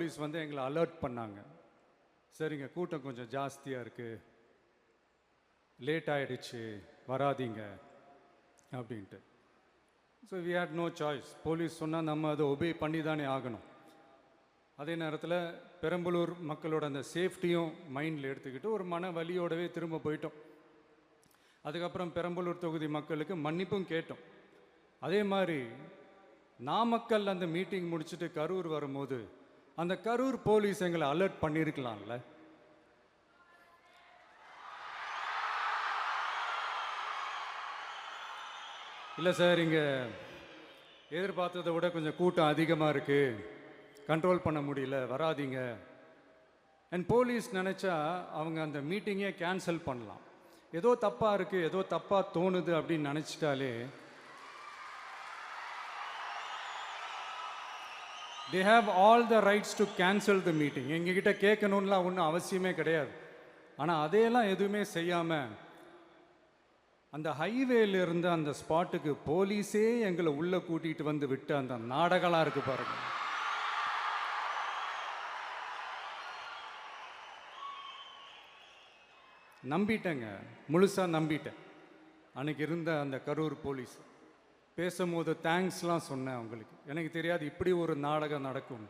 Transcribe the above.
Police வந்து எங்களை alert பண்ணாங்க. சரிங்க, கூட்டம் கொஞ்சம் ஜாஸ்தியாக இருக்குது, லேட் ஆகிடுச்சு, வராதீங்க அப்படின்ட்டு. So we had no choice. Police சொன்னால் நம்ம அதை ஒபே பண்ணி தானே ஆகணும். அதே நேரத்தில் பெரம்பலூர் மக்களோட அந்த சேஃப்டியும் மைண்டில் எடுத்துக்கிட்டு ஒரு மன வலியோடவே திரும்ப போயிட்டோம். அதுக்கப்புறம் பெரம்பலூர் தொகுதி மக்களுக்கு மன்னிப்பும் கேட்டோம். அதே மாதிரி நாமக்கல் அந்த மீட்டிங் முடிச்சுட்டு கரூர் வரும்போது அந்த கரூர் போலீஸ் எங்களை அலர்ட் பண்ணியிருக்கலாம்ல. இல்லை சார், இங்கே எதிர்பார்த்ததை விட கொஞ்சம் கூட்டம் அதிகமாக இருக்குது, கண்ட்ரோல் பண்ண முடியல, வராதிங்க. அண்ட் போலீஸ் நினச்சா அவங்க அந்த மீட்டிங்கே கேன்சல் பண்ணலாம். ஏதோ தப்பாக இருக்குது, ஏதோ தப்பாக தோணுது அப்படின்னு நினச்சிட்டாலே they have all the rights to cancel the meeting. எங்ககிட்ட கேட்கணும்லாம் ஒன்றும் அவசியமே கிடையாது. ஆனால் அதையெல்லாம் எதுவுமே செய்யாமல் அந்த ஹைவேல இருந்து அந்த ஸ்பாட்டுக்கு போலீஸே எங்களை உள்ளே கூட்டிகிட்டு வந்து விட்டு அந்த நாடகம்லாம் இருக்கு பாருங்க. நம்பிட்டேங்க, முழுசாக நம்பிட்டேன். அன்னைக்கு இருந்த அந்த கரூர் போலீஸ் பேசும்போது தேங்க்ஸ்லாம் சொன்னேன் அவங்களுக்கு. எனக்கு தெரியாது இப்படி ஒரு நாடகம் நடக்கும்.